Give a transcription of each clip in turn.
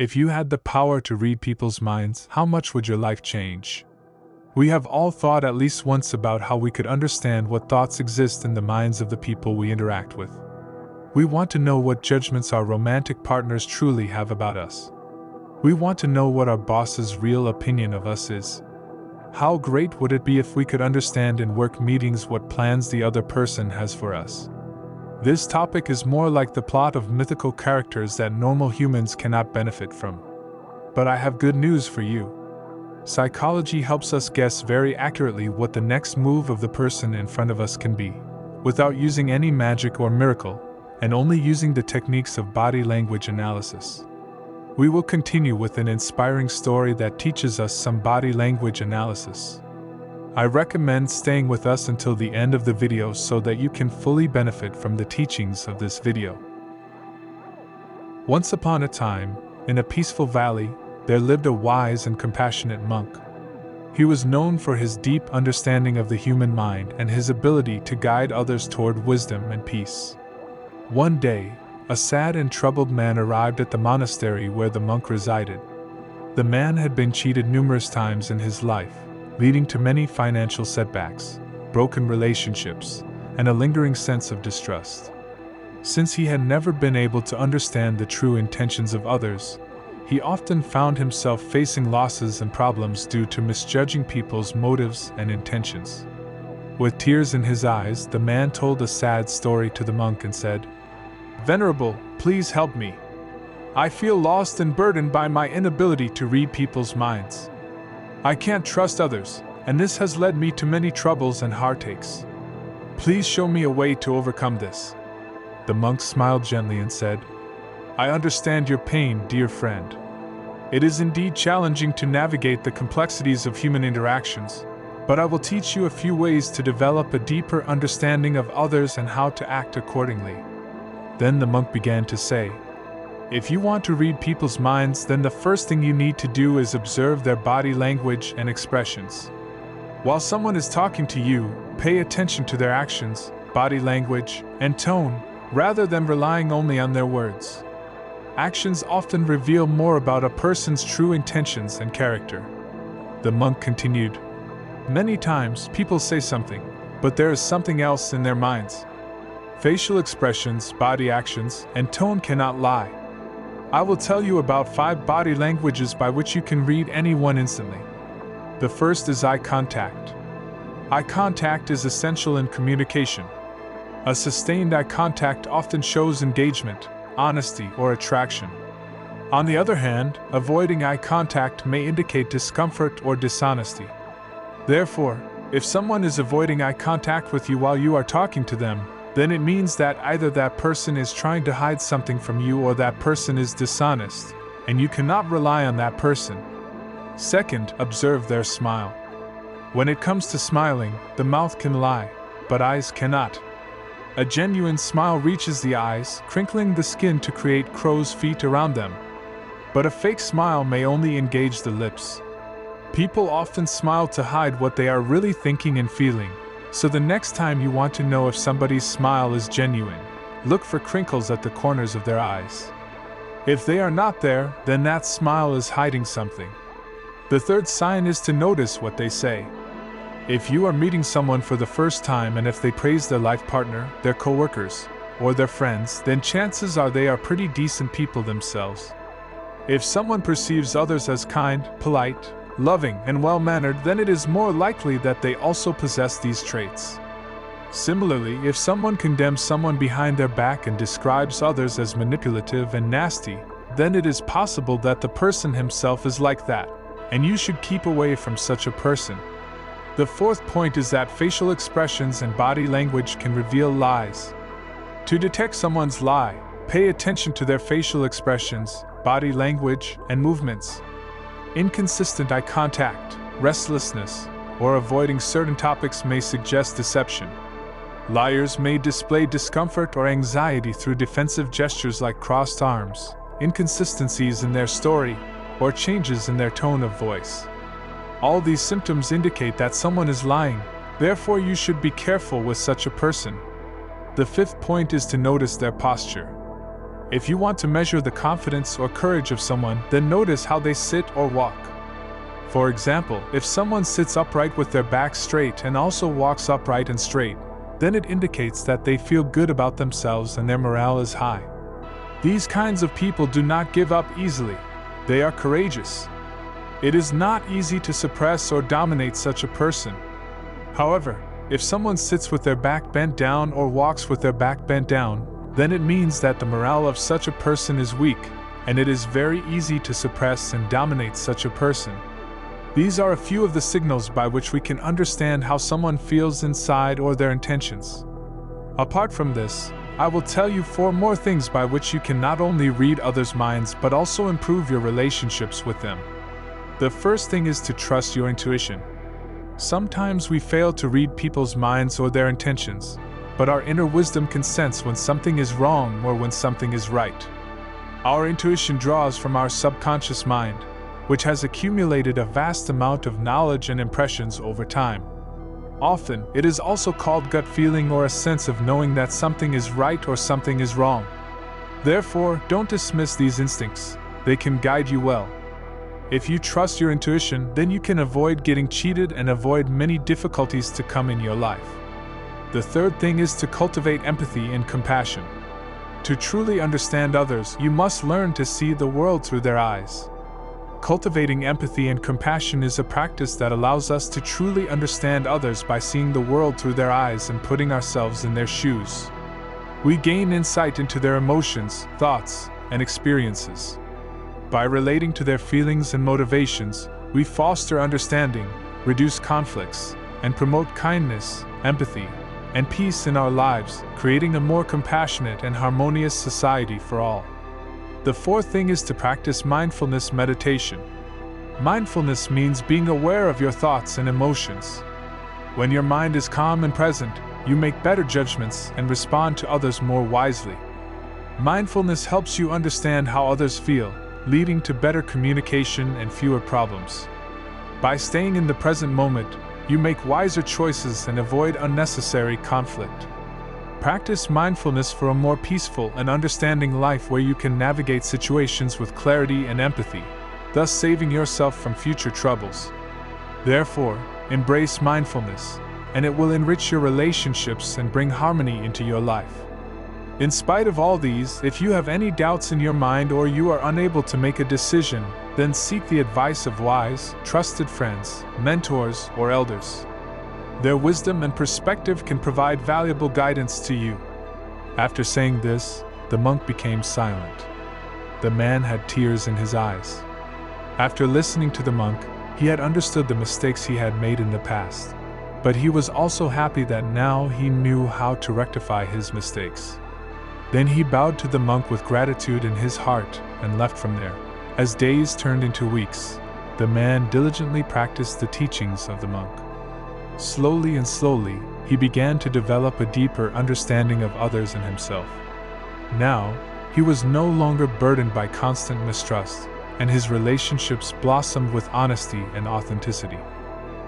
If you had the power to read people's minds, how much would your life change? We have all thought at least once about how we could understand what thoughts exist in the minds of the people we interact with. We want to know what judgments our romantic partners truly have about us. We want to know what our boss's real opinion of us is. How great would it be if we could understand in work meetings what plans the other person has for us? This topic is more like the plot of mythical characters that normal humans cannot benefit from. But I have good news for you. Psychology helps us guess very accurately what the next move of the person in front of us can be, without using any magic or miracle, and only using the techniques of body language analysis. We will continue with an inspiring story that teaches us some body language analysis. I recommend staying with us until the end of the video so that you can fully benefit from the teachings of this video. Once upon a time, in a peaceful valley, there lived a wise and compassionate monk. He was known for his deep understanding of the human mind and his ability to guide others toward wisdom and peace. One day, a sad and troubled man arrived at the monastery where the monk resided. The man had been cheated numerous times in his life, leading to many financial setbacks, broken relationships, and a lingering sense of distrust. Since he had never been able to understand the true intentions of others, he often found himself facing losses and problems due to misjudging people's motives and intentions. With tears in his eyes, the man told a sad story to the monk and said, "Venerable, please help me. I feel lost and burdened by my inability to read people's minds. I can't trust others, and this has led me to many troubles and heartaches. Please show me a way to overcome this." The monk smiled gently and said, "I understand your pain, dear friend. It is indeed challenging to navigate the complexities of human interactions, but I will teach you a few ways to develop a deeper understanding of others and how to act accordingly." Then the monk began to say, "If you want to read people's minds, then the first thing you need to do is observe their body language and expressions. While someone is talking to you, pay attention to their actions, body language, and tone, rather than relying only on their words. Actions often reveal more about a person's true intentions and character." The monk continued, "Many times people say something, but there is something else in their minds. Facial expressions, body actions, and tone cannot lie. I will tell you about 5 body languages by which you can read anyone instantly. The first is eye contact. Eye contact is essential in communication. A sustained eye contact often shows engagement, honesty, or attraction. On the other hand, avoiding eye contact may indicate discomfort or dishonesty. Therefore, if someone is avoiding eye contact with you while you are talking to them, then it means that either that person is trying to hide something from you or that person is dishonest, and you cannot rely on that person. Second, observe their smile. When it comes to smiling, the mouth can lie, but eyes cannot. A genuine smile reaches the eyes, crinkling the skin to create crow's feet around them. But a fake smile may only engage the lips. People often smile to hide what they are really thinking and feeling. So the next time you want to know if somebody's smile is genuine, look for crinkles at the corners of their eyes. If they are not there, then that smile is hiding something. The third sign is to notice what they say. If you are meeting someone for the first time and if they praise their life partner, their coworkers, or their friends, then chances are they are pretty decent people themselves. If someone perceives others as kind, polite, loving, and well-mannered, then it is more likely that they also possess these traits. Similarly, if someone condemns someone behind their back and describes others as manipulative and nasty, then it is possible that the person himself is like that, and you should keep away from such a person. The fourth point is that facial expressions and body language can reveal lies. To detect someone's lie, pay attention to their facial expressions, body language, and movements. Inconsistent eye contact, restlessness, or avoiding certain topics may suggest deception. Liars may display discomfort or anxiety through defensive gestures like crossed arms, inconsistencies in their story, or changes in their tone of voice. All these symptoms indicate that someone is lying, therefore you should be careful with such a person. The fifth point is to notice their posture. If you want to measure the confidence or courage of someone, then notice how they sit or walk. For example, if someone sits upright with their back straight and also walks upright and straight, then it indicates that they feel good about themselves and their morale is high. These kinds of people do not give up easily. They are courageous. It is not easy to suppress or dominate such a person. However, if someone sits with their back bent down or walks with their back bent down, then it means that the morale of such a person is weak, and it is very easy to suppress and dominate such a person. These are a few of the signals by which we can understand how someone feels inside or their intentions. Apart from this, I will tell you 4 more things by which you can not only read others' minds but also improve your relationships with them. The first thing is to trust your intuition. Sometimes we fail to read people's minds or their intentions, but our inner wisdom can sense when something is wrong or when something is right. Our intuition draws from our subconscious mind, which has accumulated a vast amount of knowledge and impressions over time. Often, it is also called gut feeling or a sense of knowing that something is right or something is wrong. Therefore, don't dismiss these instincts. They can guide you well. If you trust your intuition, then you can avoid getting cheated and avoid many difficulties to come in your life. The third thing is to cultivate empathy and compassion. To truly understand others, you must learn to see the world through their eyes. Cultivating empathy and compassion is a practice that allows us to truly understand others by seeing the world through their eyes and putting ourselves in their shoes. We gain insight into their emotions, thoughts, and experiences. By relating to their feelings and motivations, we foster understanding, reduce conflicts, and promote kindness, empathy, and peace in our lives, creating a more compassionate and harmonious society for all. The fourth thing is to practice mindfulness meditation. Mindfulness means being aware of your thoughts and emotions. When your mind is calm and present, you make better judgments and respond to others more wisely. Mindfulness helps you understand how others feel, leading to better communication and fewer problems. By staying in the present moment, you make wiser choices and avoid unnecessary conflict. Practice mindfulness for a more peaceful and understanding life where you can navigate situations with clarity and empathy, thus saving yourself from future troubles. Therefore, embrace mindfulness, and it will enrich your relationships and bring harmony into your life. In spite of all these, if you have any doubts in your mind or you are unable to make a decision, then seek the advice of wise, trusted friends, mentors, or elders. Their wisdom and perspective can provide valuable guidance to you. After saying this, the monk became silent. The man had tears in his eyes. After listening to the monk, he had understood the mistakes he had made in the past. But he was also happy that now he knew how to rectify his mistakes. Then he bowed to the monk with gratitude in his heart and left from there. As days turned into weeks, the man diligently practiced the teachings of the monk. Slowly and slowly, he began to develop a deeper understanding of others and himself. Now, he was no longer burdened by constant mistrust, and his relationships blossomed with honesty and authenticity.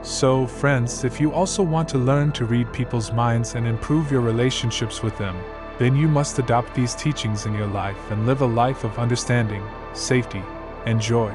So, friends, if you also want to learn to read people's minds and improve your relationships with them, then you must adopt these teachings in your life and live a life of understanding, safety, and joy.